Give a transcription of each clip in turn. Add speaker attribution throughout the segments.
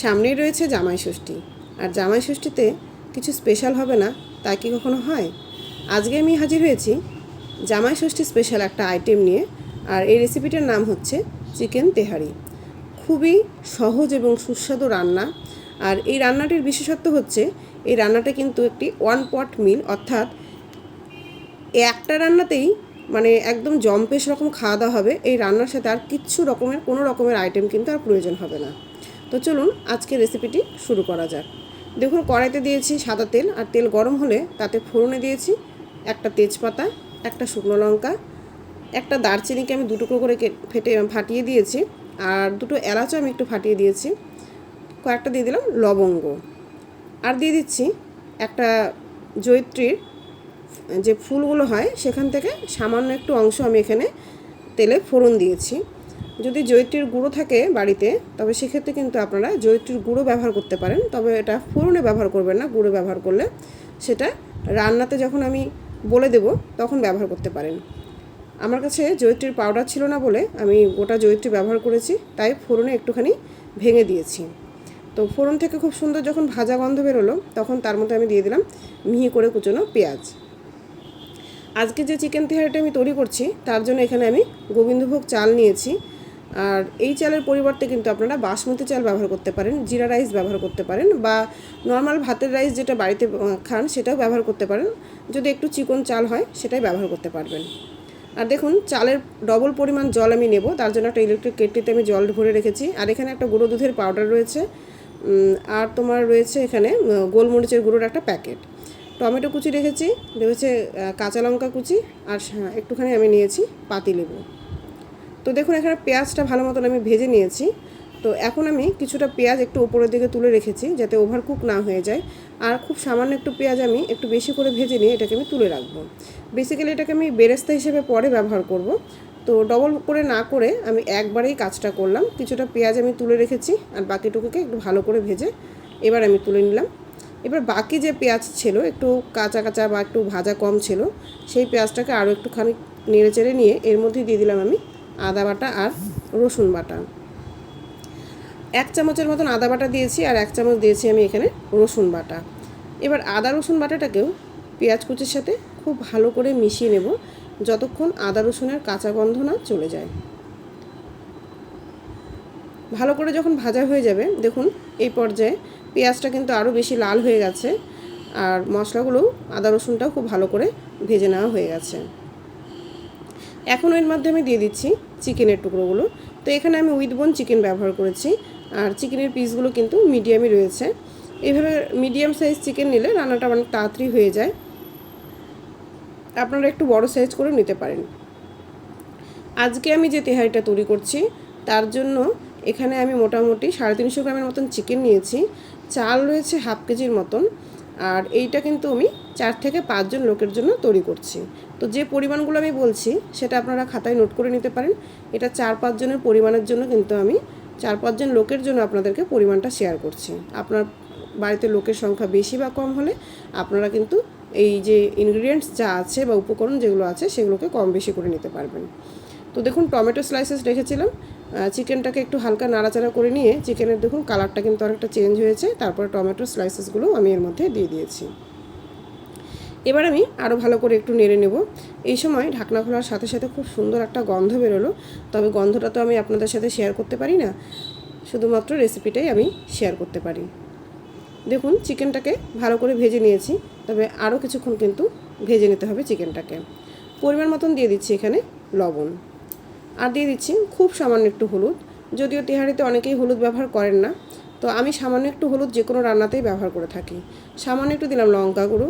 Speaker 1: সামনেই রয়েছে জামাই ষষ্ঠী, আর জামাই ষষ্ঠীতে কিছু স্পেশাল হবে না তা কি কখনো হয়? আজকে আমি হাজির হয়েছি জামাই ষষ্ঠী স্পেশাল একটা আইটেম নিয়ে, আর এই রেসিপিটার নাম হচ্ছে চিকেন তেহারি। খুবই সহজ এবং সুস্বাদু রান্না। আর এই রান্নাটির বিশেষত্ব হচ্ছে এই রান্নাটা কিন্তু একটি ওয়ান পট মিল, অর্থাৎ একটা রান্নাতেই মানে একদম জম্পেশ রকম খাওয়া দাওয়া হবে। এই রান্নার সাথে আর কোনো রকমের আইটেম কিন্তু আর প্রয়োজন হবে না। তো চলুন আজকে রেসিপিটি শুরু করা যাক। দেখুন, কড়াইতে দিয়েছি সাদা তেল, আর তেল গরম হলে তাতে ফোড়নে দিয়েছি একটা তেজপাতা, একটা শুকনো লঙ্কা, একটা দারচিনিকে আমি দুটুকরো করে ফাটিয়ে দিয়েছি, আর দুটো এলাচও আমি একটু ফাটিয়ে দিয়েছি, কয়েকটা দিয়ে দিলাম লবঙ্গ, আর দিয়ে দিচ্ছি একটা জয়িত্রীর যে ফুলগুলো হয় সেখান থেকে সামান্য একটু অংশ আমি এখানে তেলে ফোড়ন দিয়েছি। যদি জয়িত্রীর গুঁড়ো থাকে বাড়িতে তবে সেক্ষেত্রে কিন্তু আপনারা জয়িত্রীর গুঁড়ো ব্যবহার করতে পারেন, তবে এটা ফোড়নে ব্যবহার করবেন না। গুঁড়ো ব্যবহার করলে সেটা রান্নাতে যখন আমি বলে দেব তখন ব্যবহার করতে পারেন। আমার কাছে জয়িত্রীর পাউডার ছিল না বলে আমি গোটা জয়িত্রী ব্যবহার করেছি, তাই ফোড়নে একটুখানি ভেঙে দিয়েছি। তো ফোড়ন থেকে খুব সুন্দর যখন ভাজা গন্ধ বেরোলো তখন তার মধ্যে আমি দিয়ে দিলাম মিহি করে কুচোনো পেঁয়াজ। আজকে যে চিকেন তেহারিটা আমি তৈরি করছি তার জন্য এখানে আমি গোবিন্দভোগ চাল নিয়েছি, আর এই চালের পরিবর্তে কিন্তু আপনারা বাসমতি চাল ব্যবহার করতে পারেন, জিরা রাইস ব্যবহার করতে পারেন, বা নর্মাল ভাতের রাইস যেটা বাড়িতে খান সেটাও ব্যবহার করতে পারেন। যদি একটু চিকন চাল হয় সেটাই ব্যবহার করতে পারবেন। আর দেখুন, চালের ডবল পরিমাণ জল আমি নেব, তার জন্য একটা ইলেকট্রিক কেটলিতে আমি জল ভরে রেখেছি। আর এখানে একটা গুঁড়ো দুধের পাউডার রয়েছে, আর তোমার রয়েছে এখানে গোলমরিচের গুঁড়োর একটা প্যাকেট, টমেটো কুচি রেখেছি, রয়েছে কাঁচা লঙ্কা কুচি, আর একটুখানি আমি নিয়েছি পাতিলেবু। তো দেখুন, এখানে পেঁয়াজটা ভালো মতন আমি ভেজে নিয়েছি। তো এখন আমি কিছুটা পেঁয়াজ একটু উপরের দিকে তুলে রেখেছি যাতে ওভারকুক না হয়ে যায়, আর খুব সামান্য একটু পেঁয়াজ আমি একটু বেশি করে ভেজে নিয়ে এটাকে আমি তুলে রাখবো। বেসিক্যালি এটাকে আমি বেরেস্তা হিসেবে পরে ব্যবহার করব। তো ডবল করে না করে আমি একবারেই কাজটা করলাম। কিছুটা পেঁয়াজ আমি তুলে রেখেছি, আর বাকিটুকুকে একটু ভালো করে ভেজে এবার আমি তুলে নিলাম। এবার বাকি যে পেঁয়াজ ছিল একটু কাঁচা কাঁচা বা একটু ভাজা কম ছিল, সেই পেঁয়াজটাকে আরও একটুখানি নেড়ে চেড়ে নিয়ে এর মধ্যে দিয়ে দিলাম আমি আদা বাটা আর রসুন বাটা। 1 চামচের মতন আদা বাটা দিয়েছি, আর 1 চামচ দিয়েছি আমি এখানে রসুন বাটা। এবার আদা রসুন বাটাটাকেও পেঁয়াজ কুচির সাথে খুব ভালো করে মিশিয়ে নেব যতক্ষণ আদা রসুনের কাঁচা গন্ধ না চলে যায়। ভালো করে যখন ভাজা হয়ে যাবে, দেখুন এই পর্যায়ে পেঁয়াজটা কিন্তু আরও বেশি লাল হয়ে গেছে, আর মশলাগুলোও আদা রসুনটাও খুব ভালো করে ভেজে নেওয়া হয়ে গেছে। এখন এর মধ্যে আমি দিয়ে দিচ্ছি চিকেনের টুকরোগুলো। তো এখানে আমি উইথ বোন চিকেন ব্যবহার করেছি, আর চিকেনের পিসগুলো কিন্তু মিডিয়ামই রয়েছে। এইভাবে মিডিয়াম সাইজ চিকেন নিলে রান্নাটা অনেক তাড়াতাড়ি হয়ে যায়, আপনারা একটু বড় সাইজ করে নিতে পারেন। আজকে আমি যে তেহারিটা তৈরি করছি তার জন্য এখানে আমি মোটামুটি 350 গ্রামের মতন চিকেন নিয়েছি, চাল রয়েছে হাফ কেজির মতন, আর এইটা কিন্তু আমি 4 থেকে 5 জন লোকের জন্য তৈরি করছি। তো যে পরিমাণগুলো আমি বলছি সেটা আপনারা খাতায় নোট করে নিতে পারেন। এটা 4-5 জনের পরিমাণের জন্য কিন্তু আমি 4-5 জন লোকের জন্য আপনাদেরকে পরিমাণটা শেয়ার করছি। আপনার বাড়িতে লোকের সংখ্যা বেশি বা কম হলে আপনারা কিন্তু এই যে ইনগ্রিডিয়েন্টস যা আছে বা উপকরণ যেগুলো আছে সেগুলোকে কম বেশি করে নিতে পারবেন। তো দেখুন, টমেটো স্লাইসেস রেখেছিলাম, চিকেনটাকে একটু হালকা নাড়াচাড়া করে নিয়ে চিকেনের দেখুন কালারটা কিন্তু অনেকটা চেঞ্জ হয়েছে। তারপরে টমেটো স্লাইসেসগুলো আমি এর মধ্যে দিয়ে দিয়েছি। এবার আমি আরও ভালো করে একটু নেড়ে নেব। এই সময় ঢাকনা খোলার সাথে সাথে খুব সুন্দর একটা গন্ধ বেরোলো, তবে গন্ধটা তো আমি আপনাদের সাথে শেয়ার করতে পারি না, শুধুমাত্র রেসিপিটাই আমি শেয়ার করতে পারি। দেখুন, চিকেনটাকে ভালো করে ভেজে নিয়েছি, তবে আরও কিছুক্ষণ কিন্তু ভেজে নিতে হবে চিকেনটাকে। পরিমাণ মতন দিয়ে দিচ্ছি এখানে লবণ, আর দিয়ে দিচ্ছি খুব সামান্য একটু হলুদ। যদিও তেহারিতে অনেকেই হলুদ ব্যবহার করেন না, তো আমি সামান্য একটু হলুদ যে কোনো রান্নাতেই ব্যবহার করে থাকি। সামান্য একটু দিলাম লঙ্কা গুঁড়ো,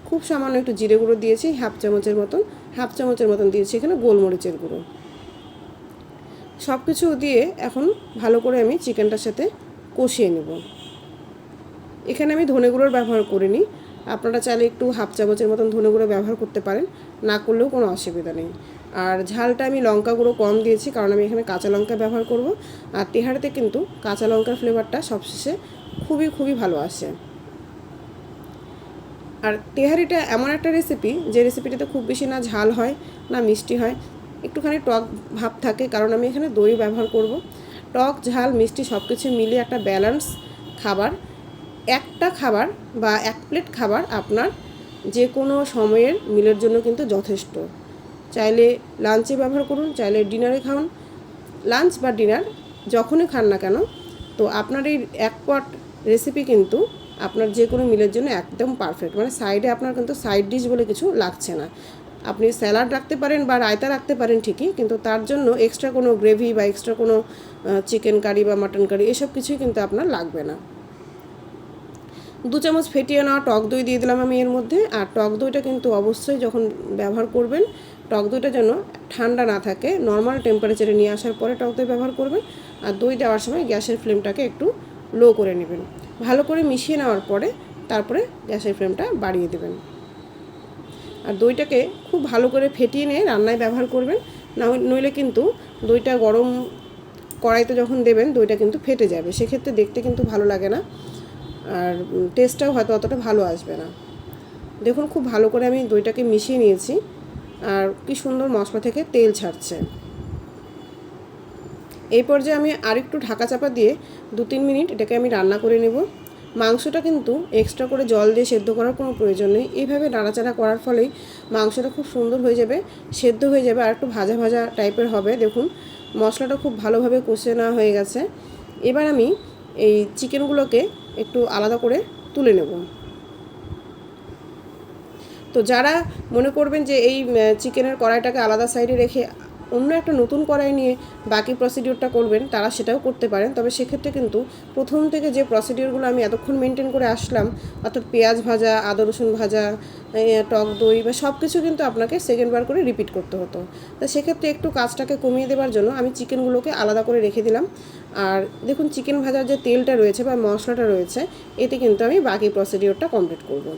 Speaker 1: খুব সামান্য একটু জিরে গুঁড়ো দিয়েছি হাফ চামচের মতন দিয়েছি এখানে গোলমরিচের গুঁড়ো। সব কিছু দিয়ে এখন ভালো করে আমি চিকেনটার সাথে কষিয়ে নেব। এখানে আমি ধনে গুঁড়োর ব্যবহার করিনি, আপনারা চাইলে একটু হাফ চামচের মতন ধনে গুঁড়ো ব্যবহার করতে পারেন, না করলেও কোনো অসুবিধা নেই। আর ঝালটা আমি লঙ্কা গুঁড়ো কম দিয়েছি, কারণ আমি এখানে কাঁচা লঙ্কা ব্যবহার করব, আর তেহারিতে কিন্তু কাঁচা লঙ্কার ফ্লেভারটা সবশেষে খুবই ভালো আসে। আর তেহারিটা এমন একটা রেসিপি যে রেসিপিটাতে খুব বেশি না ঝাল হয় না মিষ্টি হয়, একটুখানি টক ভাব থাকে, কারণ আমি এখানে দই ব্যবহার করব। টক ঝাল মিষ্টি সব কিছু মিলিয়ে একটা ব্যালেন্স খাবার। একটা খাবার বা 1 প্লেট খাবার আপনার যে কোনো সময়ের মিলের জন্য কিন্তু যথেষ্ট। চাইলে লাঞ্চে ব্যবহার করুন, চাইলে ডিনারে খান। লাঞ্চ বা ডিনার যখনই খান না কেন, তো আপনার এই 1 পট রেসিপি কিন্তু আপনার যে কোনো মিলের জন্য একদম পারফেক্ট। মানে সাইডে আপনার কিন্তু সাইড ডিশ বলে কিছু লাগছে না। আপনি স্যালাড রাখতে পারেন বা রায়তা রাখতে পারেন ঠিকই, কিন্তু তার জন্য এক্সট্রা কোনো গ্রেভি বা এক্সট্রা কোনো চিকেন কারি বা মাটন কারি এসব কিছুই কিন্তু আপনার লাগবে না। 2 চামচ ফেটিয়ে নেওয়া টক দই দিয়ে দিলাম আমি এর মধ্যে। আর টক দইটা কিন্তু অবশ্যই যখন ব্যবহার করবেন, টক দইটা যেন ঠান্ডা না থাকে, নর্মাল টেম্পারেচারে নিয়ে আসার পরে টক দই ব্যবহার করবেন। আর দই দেওয়ার সময় গ্যাসের ফ্লেমটাকে একটু লো করে নেবেন। ভালো করে মিশিয়ে নেওয়ার পরে তারপরে গ্যাসের ফ্লেমটা বাড়িয়ে দেবেন। আর দইটাকে খুব ভালো করে ফেটিয়ে নিয়ে রান্নায় ব্যবহার করবেন, নইলে কিন্তু দইটা গরম কড়াইতে যখন দেবেন দইটা কিন্তু ফেটে যাবে, সেক্ষেত্রে দেখতে কিন্তু ভালো লাগে না, আর টেস্টটাও হয়তো অতটা ভালো আসবে না। দেখুন খুব ভালো করে আমি দইটাকে মিশিয়ে নিয়েছি, আর কি সুন্দর মশলা থেকে তেল ছাড়ছে। এই পর্যায়ে আমি আরেকটু ঢাকা চাপা দিয়ে 2-3 মিনিট এটাকে আমি রান্না করে নেব। মাংসটা কিন্তু এক্সট্রা করে জল দিয়ে সেদ্ধ করার কোনো প্রয়োজন নেই। এইভাবে নাড়াচাড়া করার ফলেই মাংসটা খুব সুন্দর হয়ে যাবে, সেদ্ধ হয়ে যাবে, আর একটু ভাজা ভাজা টাইপের হবে। দেখুন মশলাটা খুব ভালোভাবে কষে নেওয়া হয়ে গেছে। এবার আমি এই চিকেনগুলোকে একটু আলাদা করে তুলে নেব। তো যারা মনে করবেন যে এই চিকেনের কড়াইটাকে আলাদা সাইডে রেখে অন্য একটা নতুন কড়াই নিয়ে বাকি প্রসিডিওরটা করবেন, তারা সেটাও করতে পারেন। তবে সেক্ষেত্রে কিন্তু প্রথম থেকে যে প্রসিডিওরগুলো আমি এতক্ষণ মেনটেন করে আসলাম, অর্থাৎ পেঁয়াজ ভাজা, আদা রসুন ভাজা, টক দই বা সব কিছু কিন্তু আপনাকে সেকেন্ডবার করে রিপিট করতে হতো। তো সেক্ষেত্রে একটু কাজটাকে কমিয়ে দেওয়ার জন্য আমি চিকেনগুলোকে আলাদা করে রেখে দিলাম। আর দেখুন চিকেন ভাজার যে তেলটা রয়েছে বা মশলাটা রয়েছে, এতে কিন্তু আমি বাকি প্রসিডিওরটা কমপ্লিট করব।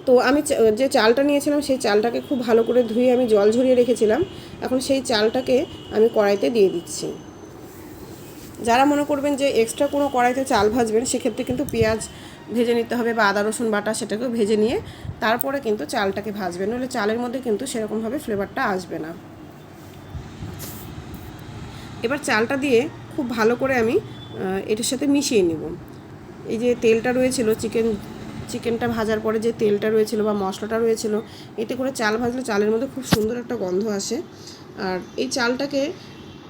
Speaker 1: তো আমি যে চালটা নিয়েছিলাম সেই চালটাকে খুব ভালো করে ধুয়ে আমি জল ঝরিয়ে রেখেছিলাম। এখন সেই চালটাকে আমি কড়াইতে দিয়ে দিচ্ছি। যারা মনে করবেন যে এক্সট্রা কোনো কড়াইতে চাল ভাজবেন, সেক্ষেত্রে কিন্তু পেঁয়াজ ভেজে নিতে হবে বা আদা রসুন বাটা সেটাকেও ভেজে নিয়ে তারপরে কিন্তু চালটাকে ভাজবেন, নইলে চালের মধ্যে কিন্তু সেরকমভাবে ফ্লেভারটা আসবে না। এবার চালটা দিয়ে খুব ভালো করে আমি এটার সাথে মিশিয়ে নেব। এই যে তেলটা রয়েছিল চিকেনটা ভাজার পরে যে তেলটা রয়েছিল বা মশলাটা রয়েছিল, এতে করে চাল ভাজলে চালের মধ্যে খুব সুন্দর একটা গন্ধ আসে। আর এই চালটাকে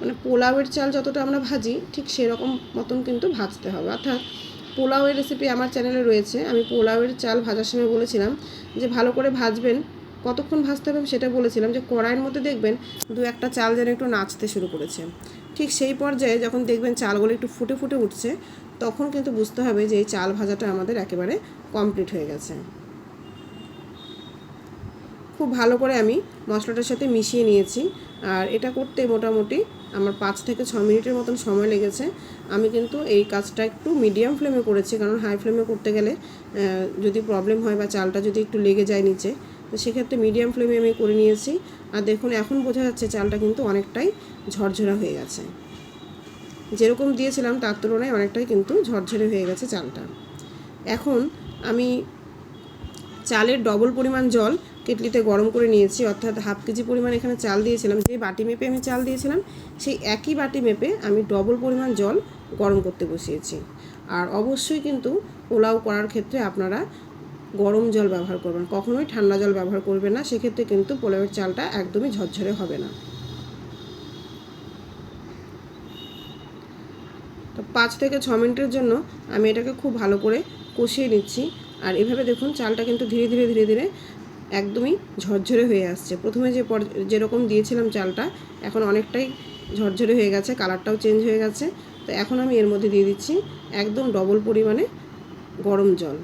Speaker 1: মানে পোলাওয়ের চাল যতটা আমরা ভাজি ঠিক সেরকম মতন কিন্তু ভাজতে হবে। অর্থাৎ পোলাওয়ের রেসিপি আমার চ্যানেলে রয়েছে, আমি পোলাওয়ের চাল ভাজার সময় বলেছিলাম যে ভালো করে ভাজবেন। কতক্ষণ ভাজতে হবে সেটা বলেছিলাম, যে কড়াইয়ের মধ্যে দেখবেন 2-1টা চাল যেন একটু নাচতে শুরু করেছে। ঠিক সেই পর্যায়ে যখন দেখবেন চালগুলো একটু ফুটে ফুটে উঠছে, তখন কিন্তু বুঝতে হবে যে এই চাল ভাজাটা আমাদের একেবারে কমপ্লিট হয়ে গেছে। খুব ভালো করে আমি মশলাটার সাথে মিশিয়ে নিয়েছি। আর এটা করতে মোটামুটি আমার 5 থেকে 6 মিনিটের মতন সময় লেগেছে। আমি কিন্তু এই কাজটা একটু মিডিয়াম ফ্লেমে করেছি, কারণ হাই ফ্লেমে করতে গেলে যদি প্রবলেম হয় বা চালটা যদি একটু লেগে যায় নিচে, তো সেক্ষেত্রে মিডিয়াম ফ্লেমে আমি করে নিয়েছি। আর দেখুন এখন বোঝা যাচ্ছে চালটা কিন্তু অনেকটাই ঝরঝরা হয়ে গেছে, যেরকম দিয়েছিলাম তার তুলনায় অনেকটাই কিন্তু ঝরঝরে হয়ে গেছে চালটা। এখন আমি চালের ডবল পরিমাণ জল কেটলিতে গরম করে নিয়েছি, অর্থাৎ হাফ কেজি পরিমাণ এখানে চাল দিয়েছিলাম। যে বাটি মেপে আমি চাল দিয়েছিলাম সেই একই বাটি মেপে আমি ডবল পরিমাণ জল গরম করতে বসিয়েছি। আর অবশ্যই কিন্তু পোলাও করার ক্ষেত্রে আপনারা গরম জল ব্যবহার করবেন, কখনোই ঠান্ডা জল ব্যবহার করবেন না, সেক্ষেত্রে কিন্তু পোলাওয়ের চালটা একদমই ঝরঝরে হবে না। তো 5 থেকে 6 মিনিটের জন্য আমি এটাকে খুব ভালো করে কষিয়ে নিচ্ছি। আর এভাবে দেখুন চালটা কিন্তু ধীরে ধীরে ধীরে ধীরে একদমই ঝরঝরে হয়ে আসছে। প্রথমে যেরকম দিয়েছিলাম চালটা, এখন অনেকটাই ঝরঝরে হয়ে গেছে, কালারটাও চেঞ্জ হয়ে গেছে। তো এখন আমি এর মধ্যে দিয়ে দিচ্ছি একদম ডবল পরিমাণে গরম জল।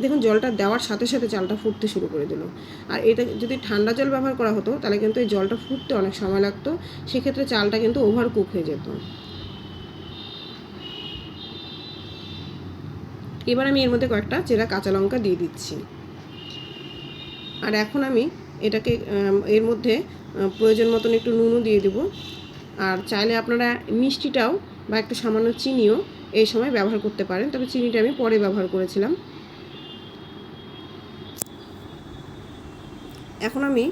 Speaker 1: দেখুন জলটা দেওয়ার সাথে সাথে চালটা ফুটতে শুরু করে দিল। আর এটা যদি ঠান্ডা জল ব্যবহার করা হতো তাহলে কিন্তু এই জলটা ফুটতে অনেক সময় লাগতো, সেক্ষেত্রে চালটা কিন্তু ওভার কুক হয়ে যেত। এবার আমি এর মধ্যে কয়েকটা চেরা কাঁচা লঙ্কা দিয়ে দিচ্ছি। আর এখন আমি এটাকে এর মধ্যে প্রয়োজন মতন একটু নুনও দিয়ে দেবো। আর চাইলে আপনারা মিষ্টিটাও বা একটু সামান্য চিনিও এই সময় ব্যবহার করতে পারেন, তবে চিনিটা আমি পরে ব্যবহার করেছিলাম। এখন আমি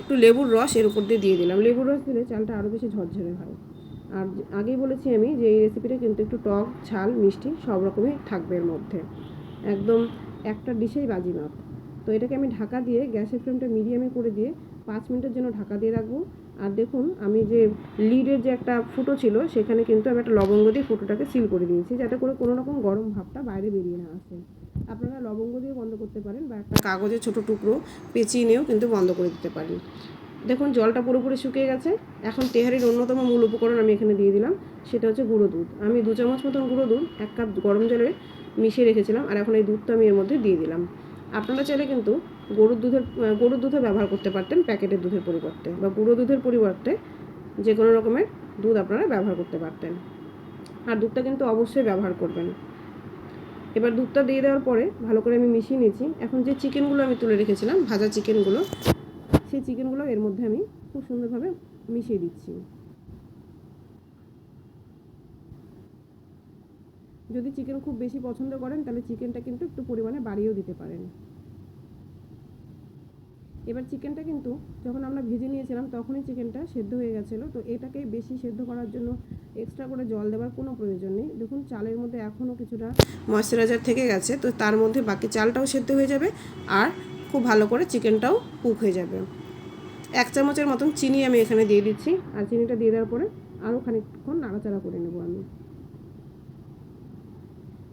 Speaker 1: একটু লেবুর রস এর উপর দিয়ে দিলাম। লেবুর রস দিলে চালটা আরও বেশি ঝরঝরে হয়। আর আগেই বলেছি আমি যে এই রেসিপিটা কিন্তু একটু টক, ঝাল, মিষ্টি সব রকমই থাকবে এর মধ্যে, একদম একটা ডিশেই বাজিমাত। তো এটাকে আমি ঢাকা দিয়ে গ্যাসের ফ্লেমটা মিডিয়ামে করে দিয়ে 5 মিনিটের জন্য ঢাকা দিয়ে রাখবো। আর দেখুন আমি যে লিডের যে একটা ফুটো ছিল সেখানে কিন্তু আমি একটা লবঙ্গ দিয়ে ফুটোটাকে সিল করে দিয়েছি, যাতে করে কোনো রকম গরম ভাবটা বাইরে বেরিয়ে না আসে। আপনারা লবঙ্গ দিয়ে বন্ধ করতে পারেন বা একটা কাগজের ছোটো টুকরো পেঁচিয়ে নিয়েও কিন্তু বন্ধ করে দিতে পারেন। দেখুন জলটা পুরোপুরি শুকিয়ে গেছে। এখন তেহারির অন্যতম মূল উপকরণ আমি এখানে দিয়ে দিলাম, সেটা হচ্ছে গুঁড়ো দুধ। আমি 2 চামচ মতন গুঁড়ো দুধ 1 কাপ গরম জলে মিশিয়ে রেখেছিলাম, আর এখন এই দুধটা আমি এর মধ্যে দিয়ে দিলাম। আপনারা চাইলে কিন্তু গরুর দুধও ব্যবহার করতে পারতেন প্যাকেটের দুধের পরিবর্তে, বা গুঁড়ো দুধের পরিবর্তে যে কোনো রকমের দুধ আপনারা ব্যবহার করতে পারতেন। আর দুধটা কিন্তু অবশ্যই ব্যবহার করবেন। এবার দুধটা দিয়ে দেওয়ার পরে ভালো করে আমি মিশিয়ে নিয়েছি। এখন যে চিকেনগুলো আমি তুলে রেখেছিলাম, ভাজা চিকেনগুলো, সেই চিকেনগুলো এর মধ্যে আমি খুব সুন্দরভাবে মিশিয়ে দিচ্ছি। যদি চিকেন খুব বেশি পছন্দ করেন তাহলে চিকেনটা কিন্তু একটু পরিমাণে বাড়িয়েও দিতে পারেন। এবার চিকেনটা কিন্তু যখন আমরা ভেজে নিয়েছিলাম তখনই চিকেনটা সেদ্ধ হয়ে গেছিলো, তো এটাকে বেশি সেদ্ধ করার জন্য এক্সট্রা করে জল দেওয়ার কোনো প্রয়োজন নেই। দেখুন চালের মধ্যে এখনও কিছুটা ময়েশ্চারাইজার থেকে গেছে, তো তার মধ্যে বাকি চালটাও সেদ্ধ হয়ে যাবে আর খুব ভালো করে চিকেনটাও কুক হয়ে যাবে। 1 চামচের মতন চিনি আমি এখানে দিয়ে দিচ্ছি, আর চিনিটা দিয়ে দেওয়ার পরে আরও খানিকক্ষণ নাড়াচাড়া করে নেব আমি।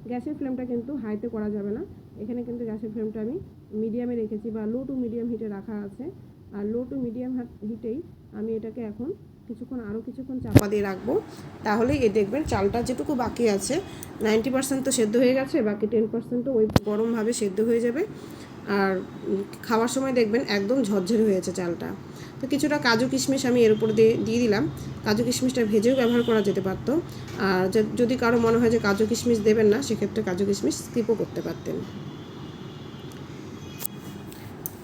Speaker 1: গ্যাসের ফ্লেমটা কিন্তু হাইতে করা যাবে না, এখানে কিন্তু গ্যাসের ফ্লেমটা আমি মিডিয়ামে রেখেছি, বা লো টু মিডিয়াম হিটে রাখা আছে। আর লো টু মিডিয়াম হিটেই আমি এটাকে এখন আরও কিছুক্ষণ চাপা দিয়ে রাখবো। তাহলেই দেখবেন চালটা যেটুকু বাকি আছে 90% তো সেদ্ধ হয়ে গেছে, বাকি 10% ওই গরমভাবে সেদ্ধ হয়ে যাবে। আর খাওয়ার সময় দেখবেন একদম ঝরঝরে হয়েছে চালটা। তো কিছুটা কাজু কিশমিশ আমি এর উপর দিয়ে দিলাম। কাজু কিশমিশটা ভেজেও ব্যবহার করা যেতে পারত, আর যদি কারো মনে হয় যে কাজু কিশমিশ দেবেন না, সেক্ষেত্রে কাজু কিশমিশ স্কিপও করতে পারতেন।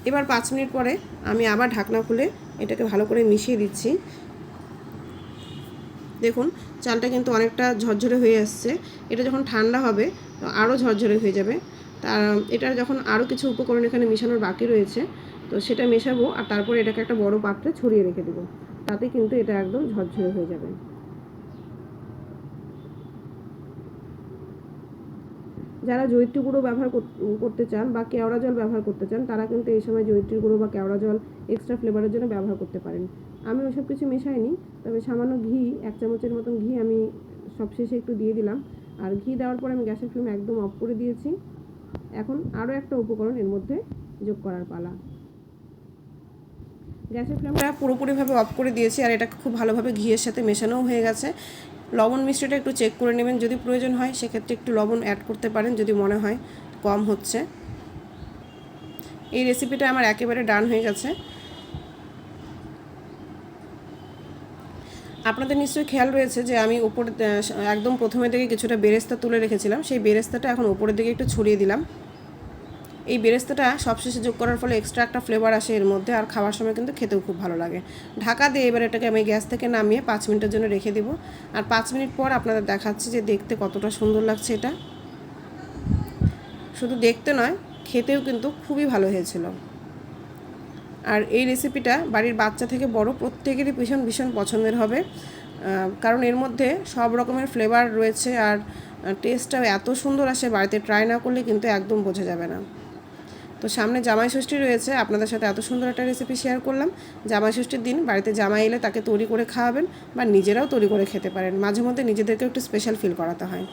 Speaker 1: এবার 5 মিনিট পরে আমি আবার ঢাকনা খুলে এটাকে ভালো করে মিশিয়ে দিচ্ছি। দেখুন চালটা কিন্তু অনেকটা ঝরঝরে হয়ে আসছে। এটা যখন ঠান্ডা হবে তো আরও ঝরঝরে হয়ে যাবে। এটার যখন আরও কিছু উপকরণ এখানে মেশানোর বাকি রয়েছে, তো সেটা মেশাবো, আর তারপরে এটাকে একটা বড় পাত্রে ছড়িয়ে রেখে দেবো। তাতে কিন্তু এটা একদম ঝরঝরে হয়ে যাবে। যারা জয়িত্রী গুঁড়ো ব্যবহার করতে চান বা কেওড়া জল ব্যবহার করতে চান, তারা কিন্তু এই সময় জয়িত্রী গুঁড়ো বা কেওড়া জল এক্সট্রা ফ্লেভারের জন্য ব্যবহার করতে পারেন। আমি ওসব কিছু মেশাইনি, তবে সামান্য ঘি 1 চামচের মতন ঘি আমি সবশেষে একটু দিয়ে দিলাম। আর ঘি দেওয়ার পরে আমি গ্যাসের ফ্লেম একদম অফ করে দিয়েছি। এখন আরও একটা উপকরণ এর মধ্যে যোগ করার পালা। গ্যাসের ফ্লেমটা পুরোপুরিভাবে অফ করে দিয়েছি, আর এটা খুব ভালোভাবে ঘিয়ের সাথে মেশানোও হয়ে গেছে। লবণ মিষ্টিটা একটু চেক করে নেবেন, যদি প্রয়োজন হয় সেক্ষেত্রে একটু লবণ অ্যাড করতে পারেন, যদি মনে হয় কম হচ্ছে। এই রেসিপিটা আমার একেবারে ডান হয়ে গেছে। আপনাদের নিশ্চয়ই খেয়াল রয়েছে যে আমি উপরে একদম প্রথমের দিকে কিছুটা বেরেস্তা তুলে রেখেছিলাম, সেই বেরেস্তাটা এখন উপরের দিকে একটু ছড়িয়ে দিলাম। এই বেরেস্তাটা সবশেষে যোগ করার ফলে এক্সট্রা একটা ফ্লেভার আসে এর মধ্যে, আর খাওয়ার সময় কিন্তু খেতেও খুব ভালো লাগে। ঢাকা দিয়ে এবার এটাকে আমি গ্যাস থেকে নামিয়ে 5 মিনিটের জন্য রেখে দেবো। আর 5 মিনিট পর আপনাদের দেখাচ্ছি যে দেখতে কতটা সুন্দর লাগছে। এটা শুধু দেখতে নয়, খেতেও কিন্তু খুবই ভালো হয়েছিল। আর এই রেসিপিটা বাড়ির বাচ্চা থেকে বড় প্রত্যেকেরই ভীষণ ভীষণ পছন্দের হবে, কারণ এর মধ্যে সব রকমের ফ্লেভার রয়েছে, আর টেস্টটাও এত সুন্দর আসে, বাড়িতে ট্রাই না করলে কিন্তু একদম বোঝা যাবে না। তো সামনে জামাই ষষ্ঠী রয়েছে, আপনাদের সাথে এত সুন্দর একটা রেসিপি শেয়ার করলাম। জামাই ষষ্ঠীর দিন বাড়িতে জামাই এলে তাকে তৈরি করে খাওয়াবেন, বা নিজেরাও তৈরি করে খেতে পারেন। মাঝে মধ্যে নিজেদেরকে একটু স্পেশাল ফিল করাতে হয়।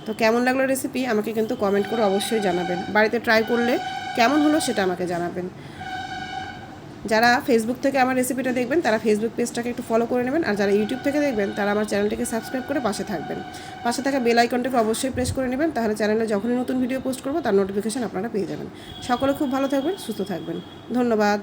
Speaker 1: তো কেমন লাগলো রেসিপি আমাকে কিন্তু কমেন্ট করে অবশ্যই জানাবেন। বাড়িতে ট্রাই করলে কেমন হলো সেটা আমাকে জানাবেন। যারা ফেসবুক থেকে আমার রেসিপিটা দেখবেন তারা ফেসবুক পেজটাকে একটু ফলো করে নেবেন, আর যারা ইউটিউব থেকে দেখবেন তারা আমার চ্যানেলটিকে সাবস্ক্রাইব করে পাশে থাকবেন। পাশে থাকা বেল আইকনটাকে অবশ্যই প্রেস করে নেবেন, তাহলে চ্যানেলে যখনই নতুন ভিডিও পোস্ট করবো তার নোটিফিকেশন আপনারা পেয়ে যাবেন। সকলে খুব ভালো থাকবেন, সুস্থ থাকবেন। ধন্যবাদ।